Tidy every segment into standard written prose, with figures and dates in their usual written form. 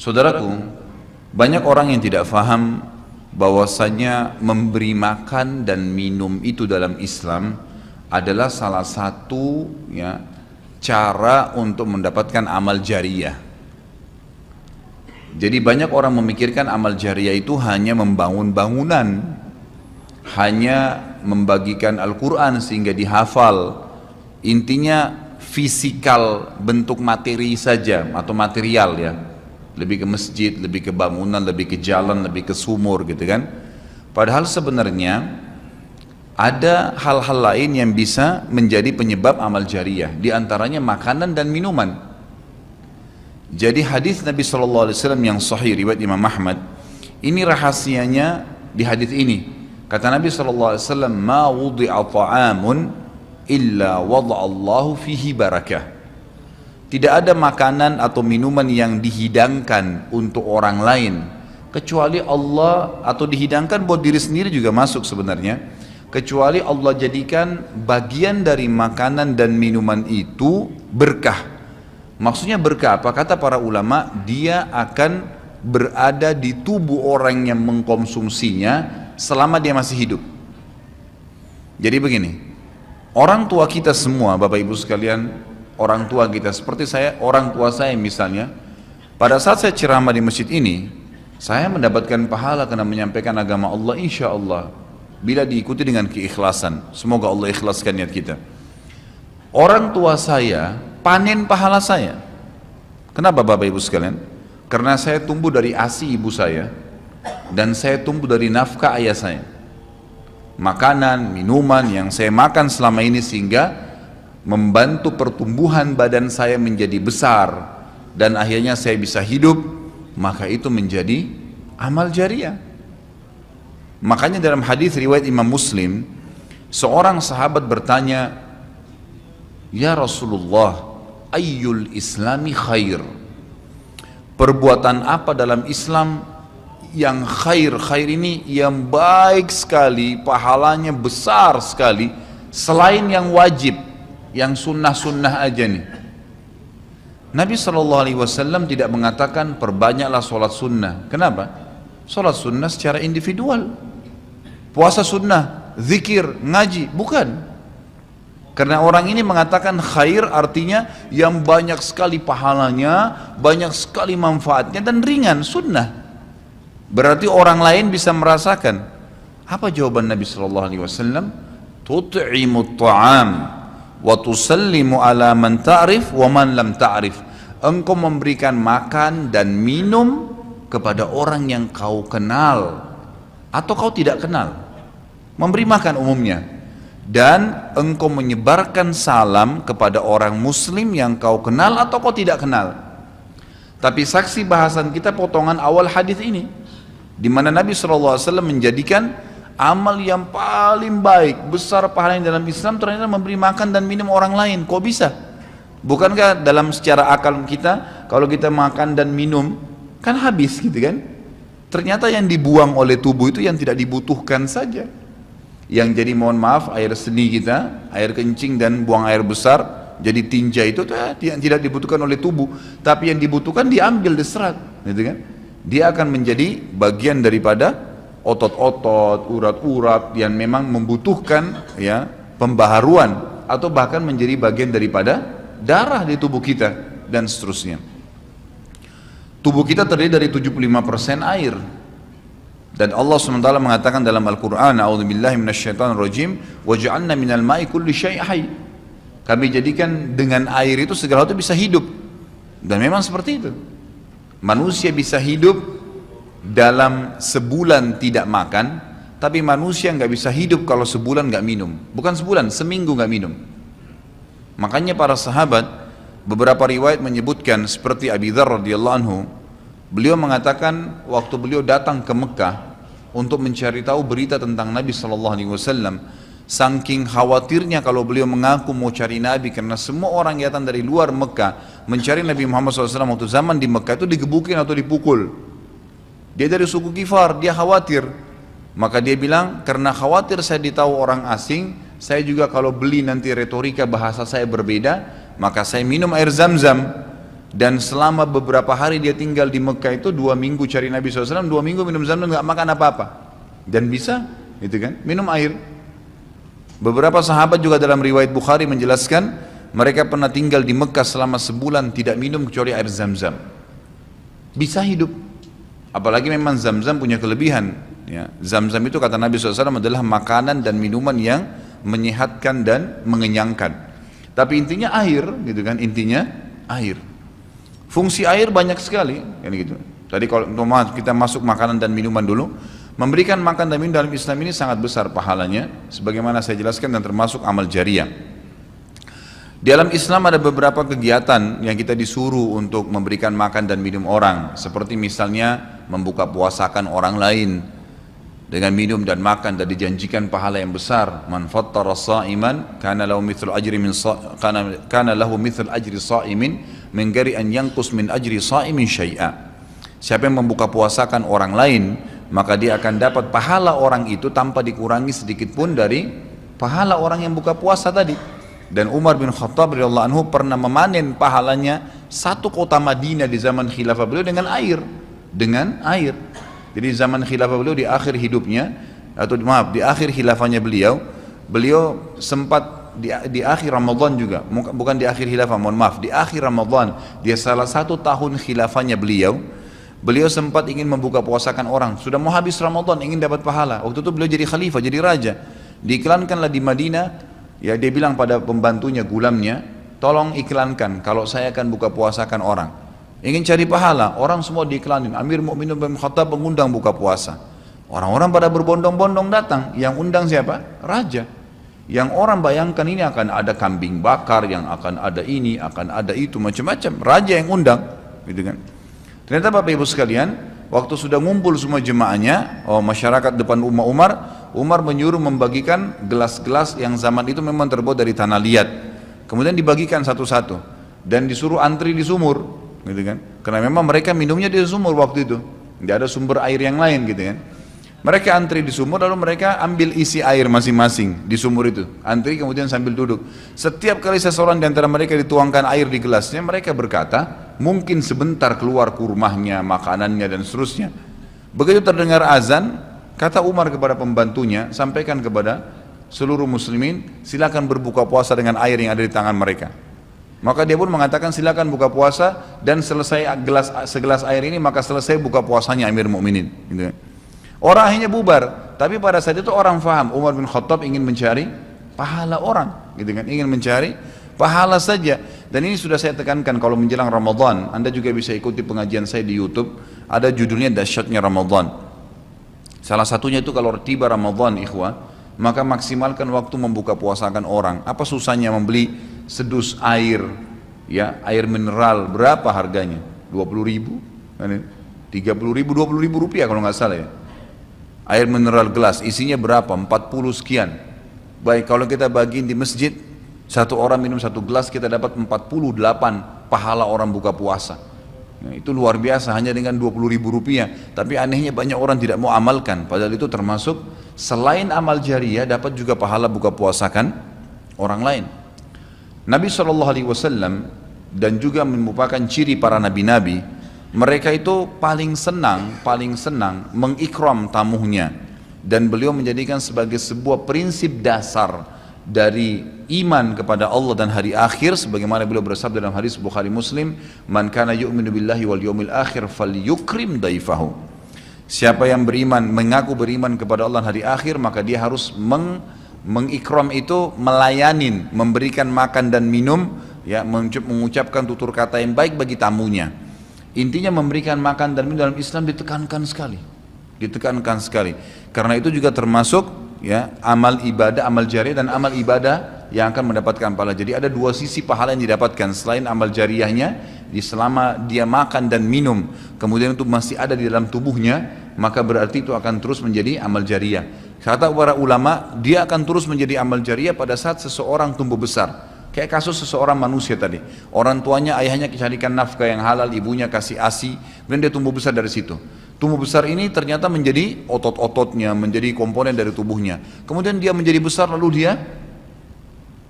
Saudaraku, banyak orang yang tidak faham bahwasanya memberi makan dan minum itu dalam Islam adalah salah satu cara untuk mendapatkan amal jariyah. Jadi banyak orang memikirkan amal jariyah itu hanya membangun bangunan, hanya membagikan Al-Quran sehingga dihafal. Intinya fisikal, bentuk materi saja atau material ya. Lebih ke masjid, lebih ke bangunan, lebih ke jalan, lebih ke sumur gitu kan. Padahal sebenarnya ada hal-hal lain yang bisa menjadi penyebab amal jariyah, di antaranya makanan dan minuman. Jadi hadis Nabi SAW yang sahih riwayat Imam Ahmad, ini rahasianya di hadis ini. Kata Nabi SAW, "Ma wudi'a ta'amun illa wada'allahu fihi barakah." Tidak ada makanan atau minuman yang dihidangkan untuk orang lain kecuali Allah, atau dihidangkan buat diri sendiri juga masuk sebenarnya, kecuali Allah jadikan bagian dari makanan dan minuman itu berkah. Maksudnya berkah apa? Kata para ulama, dia akan berada di tubuh orang yang mengkonsumsinya selama dia masih hidup. Jadi begini, orang tua kita semua, Bapak Ibu sekalian, orang tua kita seperti saya, orang tua saya misalnya, pada saat saya ceramah di masjid ini, saya mendapatkan pahala karena menyampaikan agama Allah, insya Allah, bila diikuti dengan keikhlasan. Semoga Allah ikhlaskan niat kita. Orang tua saya panen pahala saya. Kenapa Bapak Ibu sekalian? Karena saya tumbuh dari ASI ibu saya, dan saya tumbuh dari nafkah ayah saya. Makanan, minuman yang saya makan selama ini sehingga membantu pertumbuhan badan saya menjadi besar, dan akhirnya saya bisa hidup, maka itu menjadi amal jariyah. Makanya dalam hadis riwayat Imam Muslim, seorang sahabat bertanya, "Ya Rasulullah, ayyul islami khair?" Perbuatan apa dalam Islam yang khair? Khair ini yang baik sekali, pahalanya besar sekali, selain yang wajib, yang sunnah-sunnah aja nih. Nabi SAW tidak mengatakan perbanyaklah sholat sunnah. Kenapa? Sholat sunnah secara individual, puasa sunnah, zikir, ngaji, bukan. Karena orang ini mengatakan khair artinya yang banyak sekali pahalanya, banyak sekali manfaatnya, dan ringan, sunnah. Berarti orang lain bisa merasakan. Apa jawaban Nabi SAW? Tut'imut ta'am wa tusallimu ala man ta'rif wa man lam ta'rif. Engkau memberikan makan dan minum kepada orang yang kau kenal atau kau tidak kenal, memberi makan umumnya, dan engkau menyebarkan salam kepada orang muslim yang kau kenal atau kau tidak kenal. Tapi saksi bahasan kita potongan awal hadis ini, di mana Nabi SAW menjadikan amal yang paling baik, besar pahalanya dalam Islam ternyata memberi makan dan minum orang lain. Kok bisa? Bukankah dalam secara akal kita, kalau kita makan dan minum kan habis gitu kan? Ternyata yang dibuang oleh tubuh itu yang tidak dibutuhkan saja. Yang jadi, mohon maaf, air seni kita, air kencing dan buang air besar jadi tinja, itu yang tidak dibutuhkan oleh tubuh, tapi yang dibutuhkan diambil, diserat gitu kan? Dia akan menjadi bagian daripada otot-otot, urat-urat yang memang membutuhkan pembaharuan, atau bahkan menjadi bagian daripada darah di tubuh kita, dan seterusnya. Tubuh kita terdiri dari 75% air, dan Allah SWT mengatakan dalam Al-Quran, "A'udzubillahi minasyaitonirrajim, wa ja'alna minal ma'i kulli syai' hayy." Kami jadikan dengan air itu segala sesuatu bisa hidup, dan memang seperti itu. Manusia bisa hidup dalam sebulan tidak makan, tapi manusia nggak bisa hidup kalau sebulan nggak minum. Bukan sebulan, seminggu nggak minum. Makanya para sahabat, beberapa riwayat menyebutkan seperti Abi Dzar radhiyallahu anhu, beliau mengatakan waktu beliau datang ke Mekah untuk mencari tahu berita tentang Nabi SAW, saking khawatirnya kalau beliau mengaku mau cari Nabi, karena semua orang yang datang dari luar Mekah mencari Nabi Muhammad SAW waktu zaman di Mekah itu digebukin atau dipukul. Dia dari suku Kifar, dia khawatir. Maka dia bilang, karena khawatir saya ditahu orang asing, saya juga kalau beli nanti retorika bahasa saya berbeda, maka saya minum air Zam-Zam. dan selama beberapa hari dia tinggal di Mekah itu 2 minggu cari Nabi SAW, 2 minggu minum Zamzam nggak makan apa-apa dan bisa gitu kan minum air. Beberapa sahabat juga dalam riwayat Bukhari menjelaskan mereka pernah tinggal di Mekah selama sebulan tidak minum kecuali air Zamzam, bisa hidup. Apalagi memang Zamzam punya kelebihan ya. Zamzam itu kata Nabi SAW adalah makanan dan minuman yang menyehatkan dan mengenyangkan. Tapi intinya air gitu kan, intinya air. Fungsi air banyak sekali, kan gitu. Tadi kalau kita masuk makanan dan minuman dulu, memberikan makan dan minum dalam Islam ini sangat besar pahalanya, sebagaimana saya jelaskan dan termasuk amal jariah. Di dalam Islam ada beberapa kegiatan yang kita disuruh untuk memberikan makan dan minum orang, seperti misalnya membuka puasakan orang lain dengan minum dan makan dan dijanjikan pahala yang besar. Man fattara sha'iman kana lahu mithlu ajri sha'imin min ghairi an yanqus min ajri sha'imin syai'a. Siapa yang membuka puasakan orang lain, maka dia akan dapat pahala orang itu tanpa dikurangi sedikit pun dari pahala orang yang buka puasa tadi. Dan Umar bin Khattab radhiyallahu anhu pernah memanen pahalanya satu kota Madinah di zaman khilafah beliau dengan air. Jadi zaman khilafah beliau di akhir hidupnya, atau maaf di akhir khilafahnya beliau sempat di akhir Ramadan juga, bukan di akhir khilafah, mohon maaf, di akhir Ramadan, dia salah satu tahun khilafahnya beliau sempat ingin membuka puasakan orang, sudah mau habis Ramadan, ingin dapat pahala. Waktu itu beliau jadi khalifah, jadi raja, diiklankanlah di Madinah, ya dia bilang pada pembantunya, gulamnya, tolong iklankan kalau saya akan buka puasakan orang, ingin cari pahala. Orang semua diiklanin, Amir Mu'minin bin Khattab mengundang buka puasa, orang-orang pada berbondong-bondong datang. Yang undang siapa? Raja. Yang orang bayangkan ini akan ada kambing bakar, yang akan ada ini, akan ada itu, macam-macam. Raja yang undang, gitu kan. Ternyata Bapak Ibu sekalian, waktu sudah ngumpul semua jemaahnya, masyarakat depan rumah Umar menyuruh membagikan gelas-gelas yang zaman itu memang terbuat dari tanah liat. Kemudian dibagikan satu-satu dan disuruh antri di sumur, gitu kan. Karena memang mereka minumnya di sumur waktu itu, tidak ada sumber air yang lain, gitu kan. Mereka antri di sumur, lalu mereka ambil isi air masing-masing di sumur itu, antri kemudian sambil duduk. Setiap kali seseorang di antara mereka dituangkan air di gelasnya, mereka berkata, mungkin sebentar keluar kurmahnya, makanannya dan seterusnya. Begitu terdengar azan, kata Umar kepada pembantunya, sampaikan kepada seluruh muslimin, silakan berbuka puasa dengan air yang ada di tangan mereka. Maka dia pun mengatakan, silakan buka puasa, dan selesai segelas air ini, maka selesai buka puasanya Amir Mu'minin, gitu. Orang akhirnya bubar, tapi pada saat itu orang faham Umar bin Khattab ingin mencari pahala orang, gitu kan, ingin mencari pahala saja. Dan ini sudah saya tekankan, kalau menjelang Ramadan, Anda juga bisa ikuti pengajian saya di YouTube, ada judulnya Dahsyatnya Ramadan. Salah satunya itu kalau tiba Ramadan, ikhwah, maka maksimalkan waktu membuka puasakan orang. Apa susahnya membeli sedus air, ya, air mineral, berapa harganya? 20.000, 30.000, 20.000 rupiah kalau nggak salah ya. Air mineral gelas, isinya berapa? 40 sekian. Baik, kalau kita bagiin di masjid, satu orang minum satu gelas, kita dapat 48 pahala orang buka puasa. Nah, itu luar biasa, hanya dengan 20.000 rupiah. Tapi anehnya banyak orang tidak mau amalkan, padahal itu termasuk selain amal jariah, dapat juga pahala buka puasakan orang lain. Nabi SAW dan juga merupakan ciri para nabi-nabi, mereka itu paling senang mengikram tamunya, dan beliau menjadikan sebagai sebuah prinsip dasar dari iman kepada Allah dan hari akhir, sebagaimana beliau bersabda dalam hadis Bukhari Muslim, man kana yu'minu billahi wal yawmil akhir falyukrim daifahu. Siapa yang beriman, mengaku beriman kepada Allah dan hari akhir, maka dia harus mengikram itu, melayanin, memberikan makan dan minum, ya, mengucapkan tutur kata yang baik bagi tamunya. Intinya memberikan makan dan minum dalam Islam ditekankan sekali, karena itu juga termasuk, ya, amal ibadah, amal jariah dan amal ibadah yang akan mendapatkan pahala. Jadi ada dua sisi pahala yang didapatkan selain amal jariahnya, selama dia makan dan minum kemudian itu masih ada di dalam tubuhnya, maka berarti itu akan terus menjadi amal jariah. Kata para ulama, dia akan terus menjadi amal jariah pada saat seseorang tumbuh besar. Kayak kasus seseorang manusia tadi, orang tuanya, ayahnya carikan nafkah yang halal, ibunya kasih ASI, kemudian dia tumbuh besar dari situ. Tumbuh besar ini ternyata menjadi otot-ototnya, menjadi komponen dari tubuhnya. Kemudian dia menjadi besar, lalu dia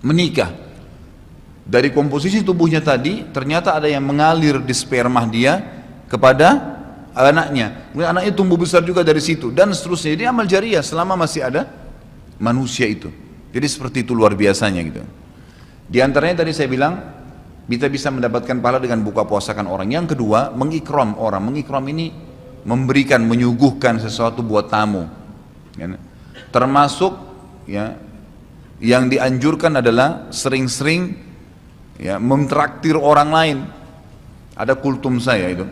menikah. Dari komposisi tubuhnya tadi, ternyata ada yang mengalir di sperma dia kepada anaknya. Kemudian anaknya tumbuh besar juga dari situ, dan seterusnya. Jadi amal jariah selama masih ada manusia itu. Jadi seperti itu luar biasanya gitu. Di antaranya tadi saya bilang, kita bisa mendapatkan pahala dengan buka puasakan orang. Yang kedua, mengikram orang. Mengikram ini memberikan, menyuguhkan sesuatu buat tamu. Ya. Termasuk ya, yang dianjurkan adalah sering-sering ya, mentraktir orang lain. Ada kultum saya itu.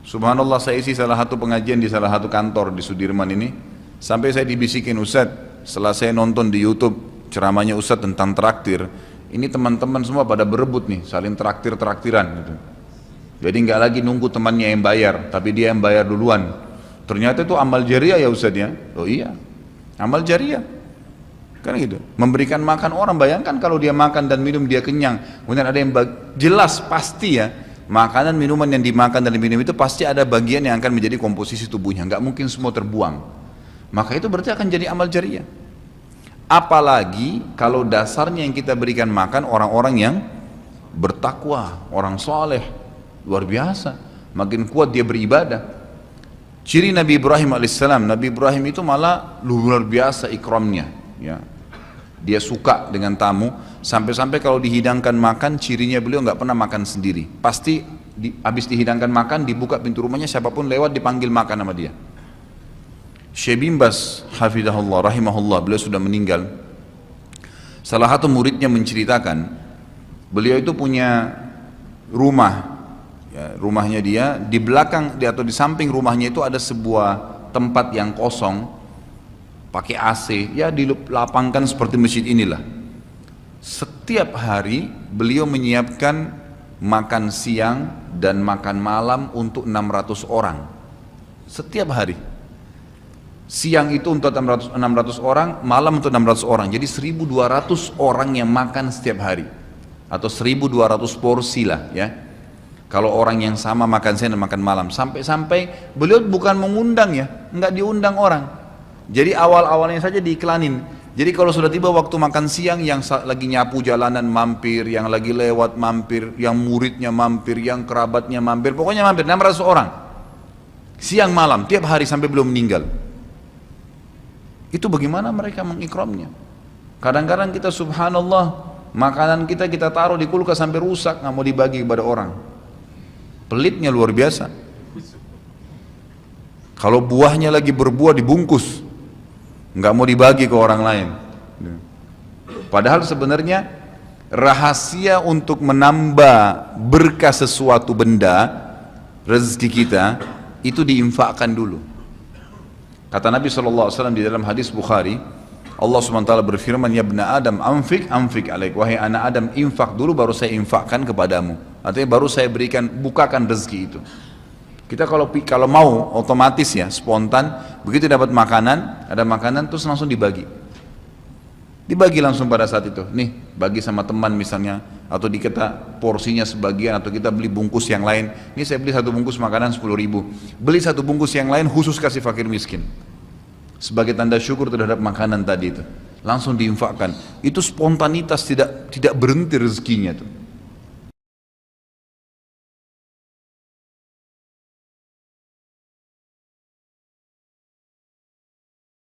Subhanallah, saya isi salah satu pengajian di salah satu kantor di Sudirman ini. Sampai saya dibisikin, Ustadz, setelah saya nonton di YouTube ceramahnya Ustadz tentang traktir, ini teman-teman semua pada berebut nih, saling traktir-traktiran gitu. Jadi nggak lagi nunggu temannya yang bayar, tapi dia yang bayar duluan. Ternyata itu amal jariah ya Ustadz ya. Oh iya, amal jariah. Kan gitu. Memberikan makan orang, bayangkan kalau dia makan dan minum dia kenyang. Kemudian ada yang jelas pasti ya, makanan minuman yang dimakan dan diminum itu pasti ada bagian yang akan menjadi komposisi tubuhnya. Nggak mungkin semua terbuang. Maka itu berarti akan jadi amal jariah. Apalagi kalau dasarnya yang kita berikan makan orang-orang yang bertakwa, orang soleh, luar biasa, makin kuat dia beribadah. Ciri Nabi Ibrahim alaihissalam, Nabi Ibrahim itu malah luar biasa ikramnya, ya. Dia suka dengan tamu, sampai-sampai kalau dihidangkan makan, cirinya beliau nggak pernah makan sendiri. Pasti habis dihidangkan makan, dibuka pintu rumahnya, siapapun lewat dipanggil makan sama dia. Syekh bin Baz hafizahullah rahimahullah, beliau sudah meninggal. Salah satu muridnya menceritakan, beliau itu punya rumah, ya, rumahnya dia di belakang atau di samping rumahnya itu ada sebuah tempat yang kosong, pakai AC, ya dilapangkan seperti masjid inilah. Setiap hari beliau menyiapkan makan siang dan makan malam untuk 600 orang. Setiap hari. Siang itu untuk 600 orang, malam untuk 600 orang. Jadi 1200 orang yang makan setiap hari. Atau 1200 porsi lah ya. Kalau orang yang sama makan siang dan makan malam. Sampai-sampai beliau bukan mengundang ya, enggak diundang orang. Jadi awal-awalnya saja diiklanin. Jadi kalau sudah tiba waktu makan siang, yang lagi nyapu jalanan mampir, yang lagi lewat mampir, yang muridnya mampir, yang kerabatnya mampir, pokoknya mampir 600 orang. Siang malam, tiap hari sampai belum meninggal. Itu bagaimana mereka mengikramnya. Kadang-kadang kita subhanallah, makanan kita taruh di kulkas sampai rusak, nggak mau dibagi kepada orang. Pelitnya luar biasa. Kalau buahnya lagi berbuah dibungkus, nggak mau dibagi ke orang lain. Padahal sebenarnya rahasia untuk menambah berkah sesuatu benda, rezeki kita, itu diinfakkan dulu. Kata Nabi SAW di dalam hadis Bukhari, Allah SWT berfirman, ya ibna Adam, anfik alaik, wahai anak Adam, infak dulu baru saya infakkan kepadamu. Artinya baru saya berikan, bukakan rezeki itu. Kita kalau mau otomatis ya, spontan, begitu dapat makanan, ada makanan terus langsung dibagi. Dibagi langsung pada saat itu. Nih, bagi sama teman misalnya, atau kita porsinya sebagian, atau kita beli bungkus yang lain. Ini saya beli satu bungkus makanan 10.000. Beli satu bungkus yang lain khusus kasih fakir miskin. Sebagai tanda syukur terhadap makanan tadi itu. Langsung diinfakkan. Itu spontanitas, tidak berhenti rezekinya tuh.